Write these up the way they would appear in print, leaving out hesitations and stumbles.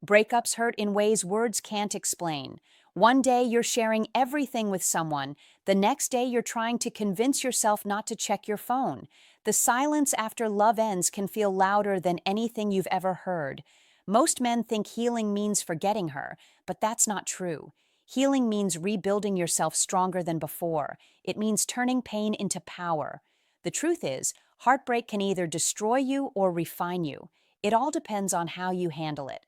Breakups hurt in ways words can't explain. One day you're sharing everything with someone, the next day you're trying to convince yourself not to check your phone. The silence after love ends can feel louder than anything you've ever heard. Most men think healing means forgetting her, but that's not true. Healing means rebuilding yourself stronger than before. It means turning pain into power. The truth is, heartbreak can either destroy you or refine you. It all depends on how you handle it.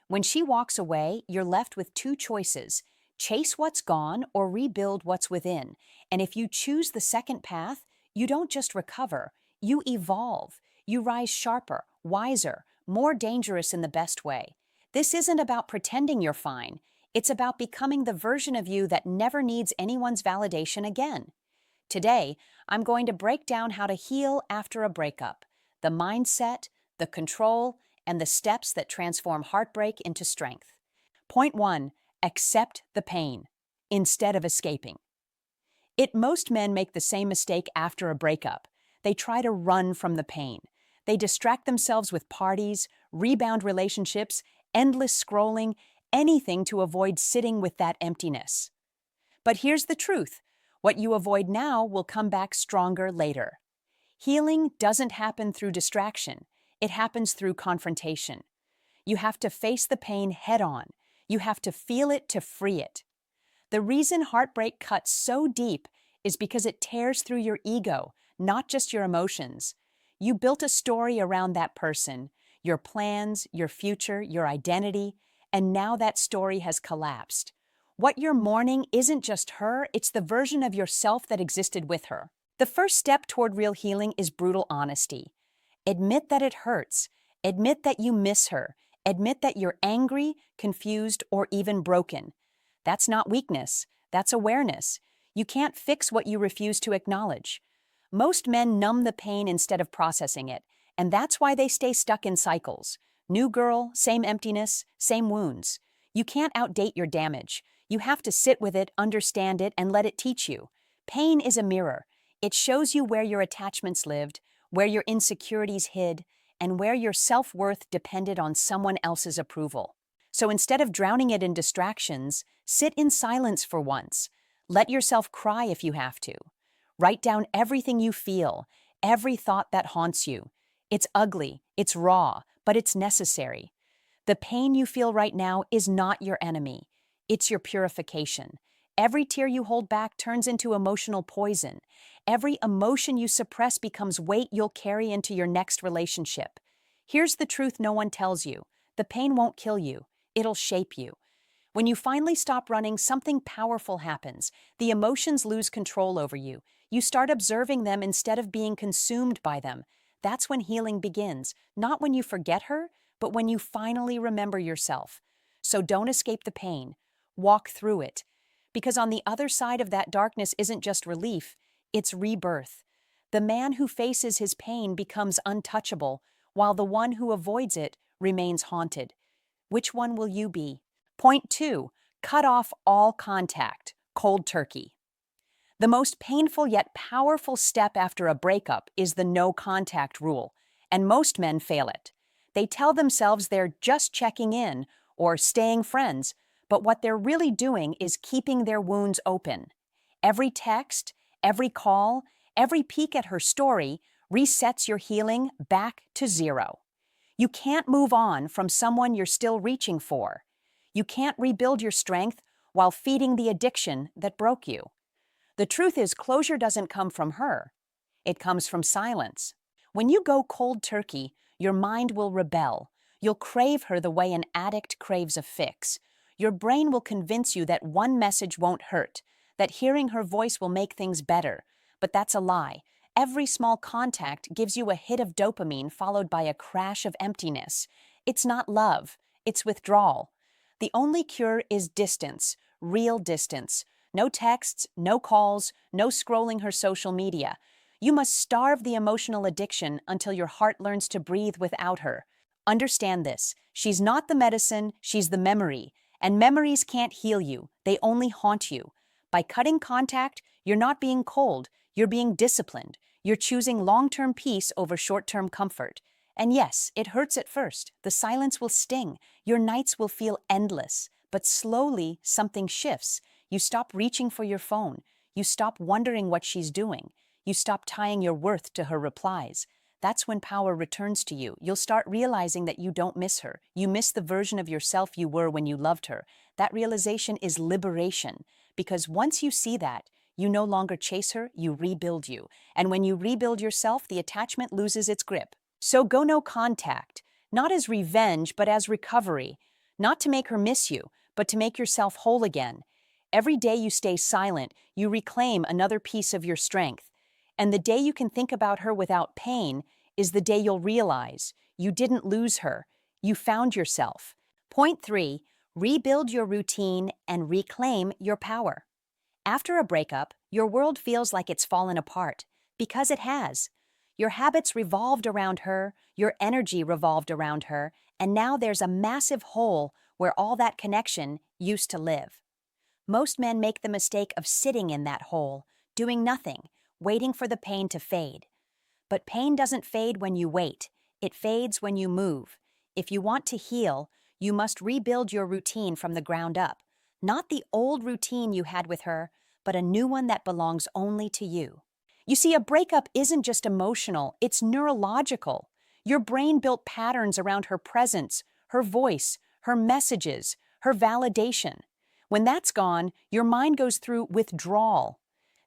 When she walks away, you're left with two choices: chase what's gone or rebuild what's within. And if you choose the second path, you don't just recover, you evolve. You rise sharper, wiser, more dangerous in the best way. This isn't about pretending you're fine. It's about becoming the version of you that never needs anyone's validation again. Today, I'm going to break down how to heal after a breakup, the mindset, the control, and the steps that transform heartbreak into strength. Point 1. Accept the pain instead of escaping. Most men make the same mistake after a breakup. They try to run from the pain. They distract themselves with parties, rebound relationships, endless scrolling, anything to avoid sitting with that emptiness. But here's the truth: what you avoid now will come back stronger later. Healing doesn't happen through distraction. It happens through confrontation. You have to face the pain head on. You have to feel it to free it. The reason heartbreak cuts so deep is because it tears through your ego, not just your emotions. You built a story around that person, your plans, your future, your identity, and now that story has collapsed. What you're mourning isn't just her, it's the version of yourself that existed with her. The first step toward real healing is brutal honesty. Admit that it hurts. Admit that you miss her. Admit that you're angry, confused, or even broken. That's not weakness. That's awareness. You can't fix what you refuse to acknowledge. Most men numb the pain instead of processing it, and that's why they stay stuck in cycles. New girl, same emptiness, same wounds. You can't outdate your damage. You have to sit with it, understand it, and let it teach you. Pain is a mirror. It shows you where your attachments lived, where your insecurities hid, and where your self-worth depended on someone else's approval. So instead of drowning it in distractions, sit in silence for once. Let yourself cry if you have to. Write down everything you feel, every thought that haunts you. It's ugly, it's raw, but it's necessary. The pain you feel right now is not your enemy. It's your purification. Every tear you hold back turns into emotional poison. Every emotion you suppress becomes weight you'll carry into your next relationship. Here's the truth no one tells you: the pain won't kill you, it'll shape you. When you finally stop running, something powerful happens. The emotions lose control over you. You start observing them instead of being consumed by them. That's when healing begins, not when you forget her, but when you finally remember yourself. So don't escape the pain. Walk through it. Because on the other side of that darkness isn't just relief, it's rebirth. The man who faces his pain becomes untouchable, while the one who avoids it remains haunted. Which one will you be? Point 2. Cut off all contact. Cold turkey. The most painful yet powerful step after a breakup is the no contact rule, and most men fail it. They tell themselves they're just checking in or staying friends, but what they're really doing is keeping their wounds open. Every text, every call, every peek at her story resets your healing back to zero. You can't move on from someone you're still reaching for. You can't rebuild your strength while feeding the addiction that broke you. The truth is, closure doesn't come from her. It comes from silence. When you go cold turkey, your mind will rebel. You'll crave her the way an addict craves a fix. Your brain will convince you that one message won't hurt, that hearing her voice will make things better. But that's a lie. Every small contact gives you a hit of dopamine followed by a crash of emptiness. It's not love, it's withdrawal. The only cure is distance, real distance. No texts, no calls, no scrolling her social media. You must starve the emotional addiction until your heart learns to breathe without her. Understand this: she's not the medicine, she's the memory. And memories can't heal you, they only haunt you. By cutting contact, you're not being cold, you're being disciplined. You're choosing long-term peace over short-term comfort. And yes, it hurts at first. The silence will sting. Your nights will feel endless. But slowly, something shifts. You stop reaching for your phone. You stop wondering what she's doing. You stop tying your worth to her replies. That's when power returns to you. You'll start realizing that you don't miss her. You miss the version of yourself you were when you loved her. That realization is liberation. Because once you see that, you no longer chase her, you rebuild you. And when you rebuild yourself, the attachment loses its grip. So go no contact, not as revenge, but as recovery. Not to make her miss you, but to make yourself whole again. Every day you stay silent, you reclaim another piece of your strength. And the day you can think about her without pain is the day you'll realize you didn't lose her, you found yourself. Point 3, rebuild your routine and reclaim your power. After a breakup, your world feels like it's fallen apart, because it has. Your habits revolved around her, your energy revolved around her, and now there's a massive hole where all that connection used to live. Most men make the mistake of sitting in that hole, doing nothing, waiting for the pain to fade. But pain doesn't fade when you wait. It fades when you move. If you want to heal, you must rebuild your routine from the ground up. Not the old routine you had with her, but a new one that belongs only to you. You see, a breakup isn't just emotional, it's neurological. Your brain built patterns around her presence, her voice, her messages, her validation. When that's gone, your mind goes through withdrawal.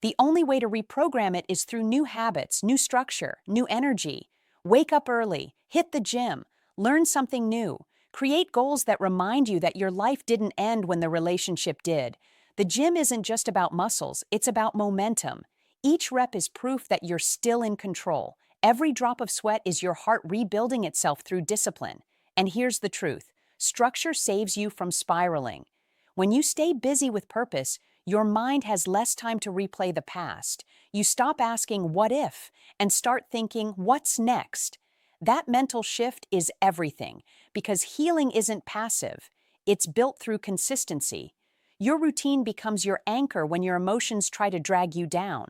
The only way to reprogram it is through new habits, new structure, new energy. Wake up early, hit the gym, learn something new, create goals that remind you that your life didn't end when the relationship did. The gym isn't just about muscles, it's about momentum. Each rep is proof that you're still in control. Every drop of sweat is your heart rebuilding itself through discipline. And here's the truth: structure saves you from spiraling. When you stay busy with purpose, your mind has less time to replay the past. You stop asking, what if, and start thinking, what's next? That mental shift is everything, because healing isn't passive. It's built through consistency. Your routine becomes your anchor when your emotions try to drag you down.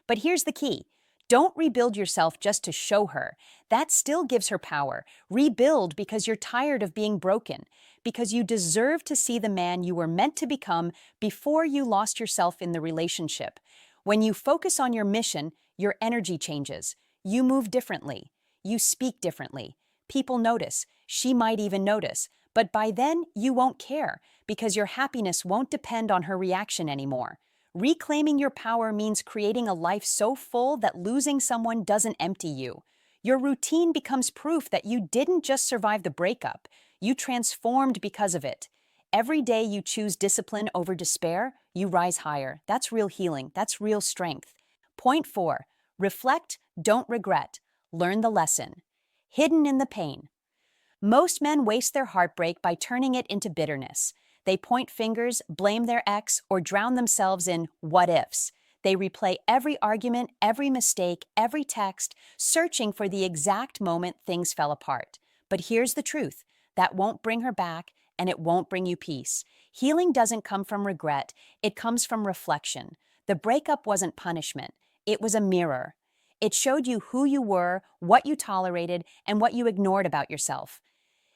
But here's the key. Don't rebuild yourself just to show her. That still gives her power. Rebuild because you're tired of being broken, because you deserve to see the man you were meant to become before you lost yourself in the relationship. When you focus on your mission, your energy changes. You move differently. You speak differently. People notice. She might even notice. But by then, you won't care, because your happiness won't depend on her reaction anymore. Reclaiming your power means creating a life so full that losing someone doesn't empty you. Your routine becomes proof that you didn't just survive the breakup, you transformed because of it. Every day you choose discipline over despair, you rise higher. That's real healing. That's real strength. Point 4, reflect, don't regret. Learn the lesson. Hidden in the pain. Most men waste their heartbreak by turning it into bitterness. They point fingers, blame their ex, or drown themselves in what-ifs. They replay every argument, every mistake, every text, searching for the exact moment things fell apart. But here's the truth: that won't bring her back, and it won't bring you peace. Healing doesn't come from regret, it comes from reflection. The breakup wasn't punishment, it was a mirror. It showed you who you were, what you tolerated, and what you ignored about yourself.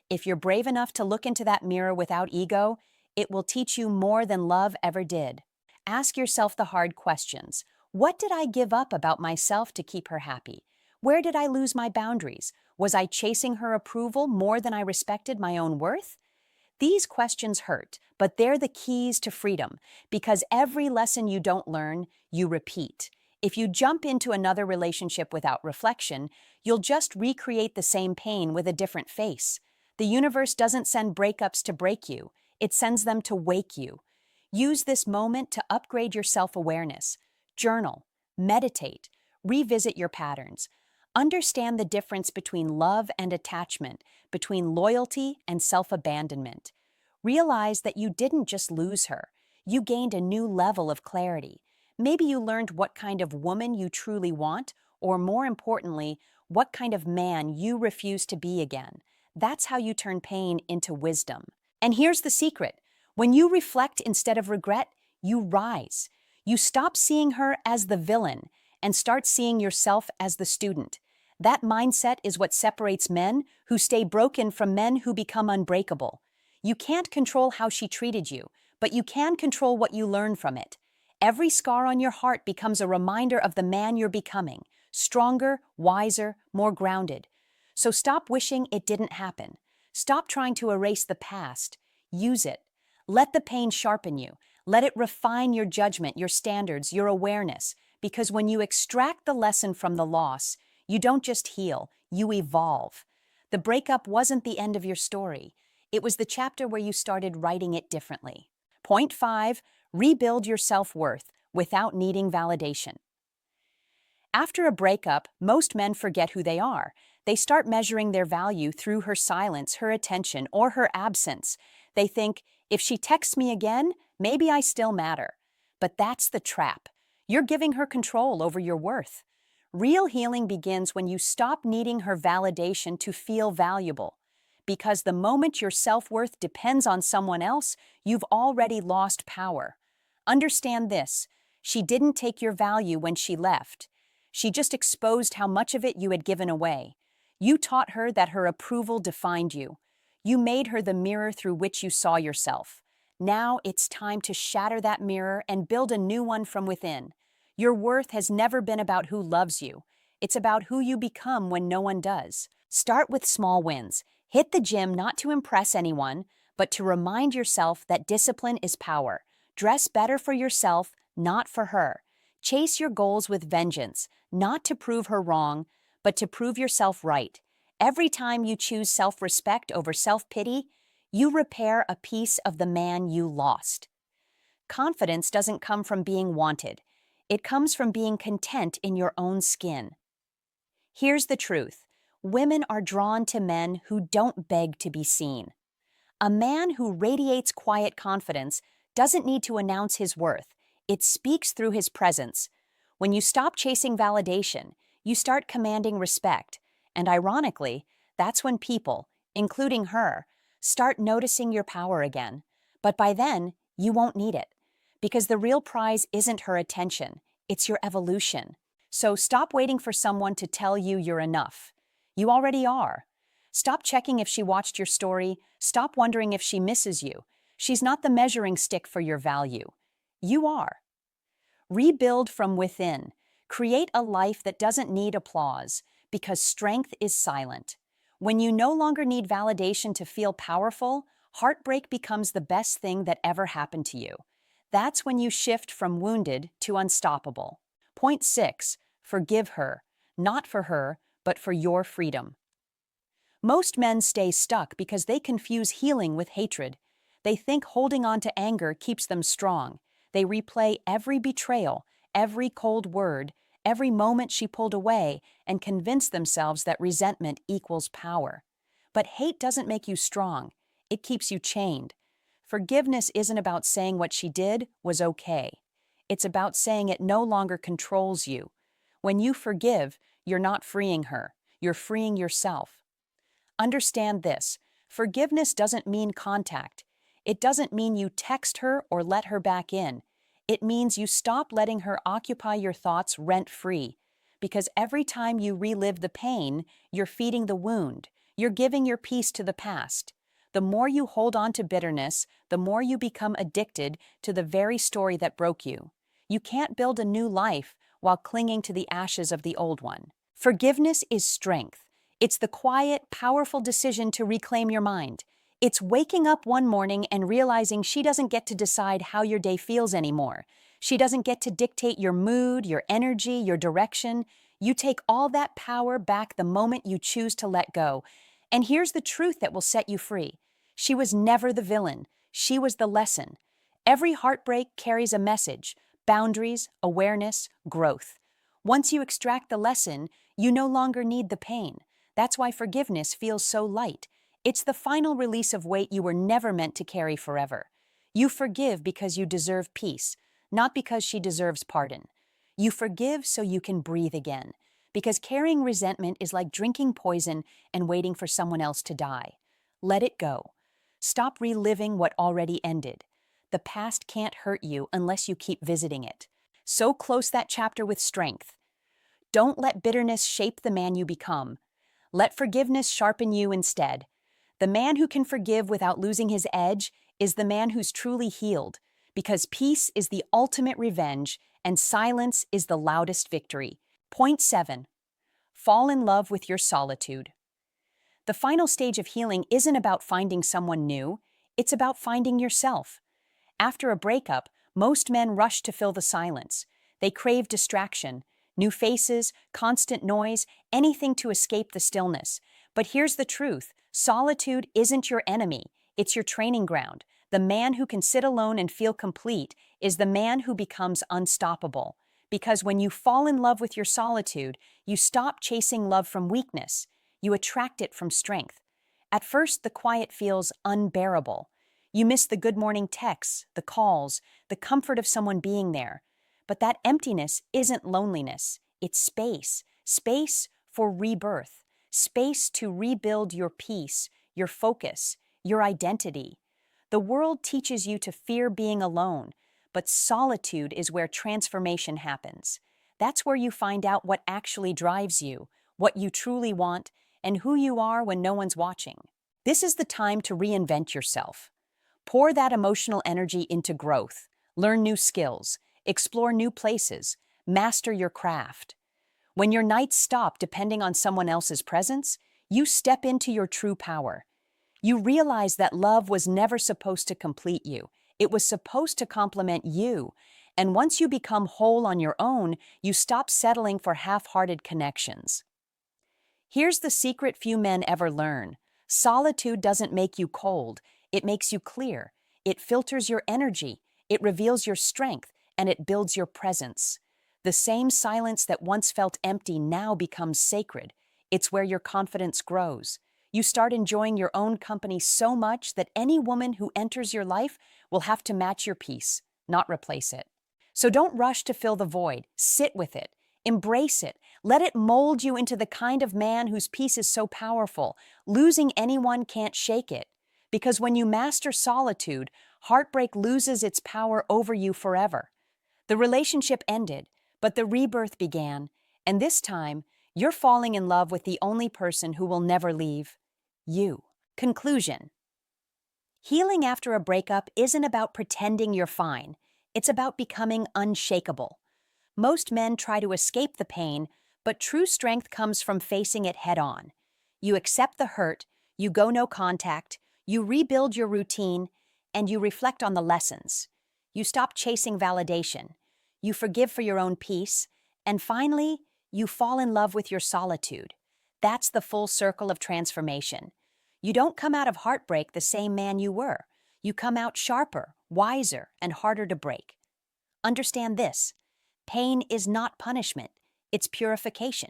If you're brave enough to look into that mirror without ego, it will teach you more than love ever did. Ask yourself the hard questions. What did I give up about myself to keep her happy? Where did I lose my boundaries? Was I chasing her approval more than I respected my own worth? These questions hurt, but they're the keys to freedom, because every lesson you don't learn, you repeat. If you jump into another relationship without reflection, you'll just recreate the same pain with a different face. The universe doesn't send breakups to break you. It sends them to wake you. Use this moment to upgrade your self-awareness. Journal, meditate, revisit your patterns. Understand the difference between love and attachment, between loyalty and self-abandonment. Realize that you didn't just lose her. You gained a new level of clarity. Maybe you learned what kind of woman you truly want, or more importantly, what kind of man you refuse to be again. That's how you turn pain into wisdom. And here's the secret. When you reflect instead of regret, you rise. You stop seeing her as the villain and start seeing yourself as the student. That mindset is what separates men who stay broken from men who become unbreakable. You can't control how she treated you, but you can control what you learn from it. Every scar on your heart becomes a reminder of the man you're becoming, stronger, wiser, more grounded. So stop wishing it didn't happen. Stop trying to erase the past. Use it. Let the pain sharpen you. Let it refine your judgment, your standards, your awareness. Because when you extract the lesson from the loss, you don't just heal, you evolve. The breakup wasn't the end of your story. It was the chapter where you started writing it differently. Point 5, rebuild your self-worth without needing validation. After a breakup, most men forget who they are. They start measuring their value through her silence, her attention, or her absence. They think, if she texts me again, maybe I still matter. But that's the trap. You're giving her control over your worth. Real healing begins when you stop needing her validation to feel valuable. Because the moment your self-worth depends on someone else, you've already lost power. Understand this: she didn't take your value when she left. She just exposed how much of it you had given away. You taught her that her approval defined you. You made her the mirror through which you saw yourself. Now it's time to shatter that mirror and build a new one from within. Your worth has never been about who loves you. It's about who you become when no one does. Start with small wins. Hit the gym not to impress anyone, but to remind yourself that discipline is power. Dress better for yourself, not for her. Chase your goals with vengeance, not to prove her wrong, but to prove yourself right. Every time you choose self-respect over self-pity, you repair a piece of the man you lost. Confidence doesn't come from being wanted. It comes from being content in your own skin. Here's the truth: women are drawn to men who don't beg to be seen. A man who radiates quiet confidence doesn't need to announce his worth. It speaks through his presence. When you stop chasing validation, you start commanding respect. And ironically, that's when people, including her, start noticing your power again. But by then, you won't need it. Because the real prize isn't her attention, it's your evolution. So stop waiting for someone to tell you you're enough. You already are. Stop checking if she watched your story. Stop wondering if she misses you. She's not the measuring stick for your value. You are. Rebuild from within. Create a life that doesn't need applause, because strength is silent. When you no longer need validation to feel powerful, heartbreak becomes the best thing that ever happened to you. That's when you shift from wounded to unstoppable. Point 6, forgive her, not for her, but for your freedom. Most men stay stuck because they confuse healing with hatred. They think holding on to anger keeps them strong. They replay every betrayal, every cold word, every moment she pulled away, and convince themselves that resentment equals power. But hate doesn't make you strong. It keeps you chained. Forgiveness isn't about saying what she did was okay. It's about saying it no longer controls you. When you forgive, you're not freeing her. You're freeing yourself. Understand this: forgiveness doesn't mean contact. It doesn't mean you text her or let her back in. It means you stop letting her occupy your thoughts rent-free. Because every time you relive the pain, you're feeding the wound. You're giving your peace to the past. The more you hold on to bitterness, the more you become addicted to the very story that broke you. You can't build a new life while clinging to the ashes of the old one. Forgiveness is strength. It's the quiet, powerful decision to reclaim your mind. It's waking up one morning and realizing she doesn't get to decide how your day feels anymore. She doesn't get to dictate your mood, your energy, your direction. You take all that power back the moment you choose to let go. And here's the truth that will set you free: she was never the villain. She was the lesson. Every heartbreak carries a message: boundaries, awareness, growth. Once you extract the lesson, you no longer need the pain. That's why forgiveness feels so light. It's the final release of weight you were never meant to carry forever. You forgive because you deserve peace, not because she deserves pardon. You forgive so you can breathe again, because carrying resentment is like drinking poison and waiting for someone else to die. Let it go. Stop reliving what already ended. The past can't hurt you unless you keep visiting it. So close that chapter with strength. Don't let bitterness shape the man you become. Let forgiveness sharpen you instead. The man who can forgive without losing his edge is the man who's truly healed, because peace is the ultimate revenge and silence is the loudest victory. Point 7. Fall in love with your solitude. The final stage of healing isn't about finding someone new, it's about finding yourself. After a breakup, most men rush to fill the silence. They crave distraction, new faces, constant noise, anything to escape the stillness. But here's the truth: solitude isn't your enemy, it's your training ground. The man who can sit alone and feel complete is the man who becomes unstoppable. Because when you fall in love with your solitude, you stop chasing love from weakness. You attract it from strength. At first, the quiet feels unbearable. You miss the good morning texts, the calls, the comfort of someone being there. But that emptiness isn't loneliness, it's space. Space for rebirth. Space to rebuild your peace, your focus, your identity. The world teaches you to fear being alone, but solitude is where transformation happens. That's where you find out what actually drives you, what you truly want, and who you are when no one's watching. This is the time to reinvent yourself. Pour that emotional energy into growth, learn new skills, explore new places, master your craft. When your nights stop depending on someone else's presence, you step into your true power. You realize that love was never supposed to complete you. It was supposed to complement you. And once you become whole on your own, you stop settling for half-hearted connections. Here's the secret few men ever learn. Solitude doesn't make you cold, it makes you clear. It filters your energy, it reveals your strength, and it builds your presence. The same silence that once felt empty now becomes sacred. It's where your confidence grows. You start enjoying your own company so much that any woman who enters your life will have to match your peace, not replace it. So don't rush to fill the void. Sit with it. Embrace it. Let it mold you into the kind of man whose peace is so powerful. Losing anyone can't shake it. Because when you master solitude, heartbreak loses its power over you forever. The relationship ended, but the rebirth began, and this time, you're falling in love with the only person who will never leave: you. Conclusion. Healing after a breakup isn't about pretending you're fine. It's about becoming unshakable. Most men try to escape the pain, but true strength comes from facing it head-on. You accept the hurt, you go no contact, you rebuild your routine, and you reflect on the lessons. You stop chasing validation. You forgive for your own peace. And finally, you fall in love with your solitude. That's the full circle of transformation. You don't come out of heartbreak the same man you were. You come out sharper, wiser, and harder to break. Understand this: pain is not punishment, it's purification.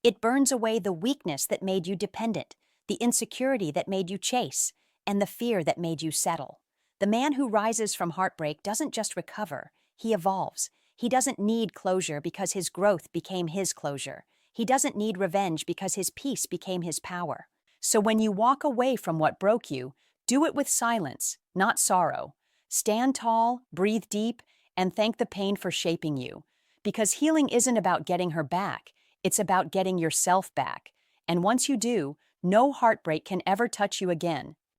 It burns away the weakness that made you dependent, the insecurity that made you chase, and the fear that made you settle. The man who rises from heartbreak doesn't just recover, he evolves. He doesn't need closure because his growth became his closure. He doesn't need revenge because his peace became his power. So when you walk away from what broke you, do it with silence, not sorrow. Stand tall, breathe deep, and thank the pain for shaping you. Because healing isn't about getting her back, it's about getting yourself back. And once you do, no heartbreak can ever touch you again.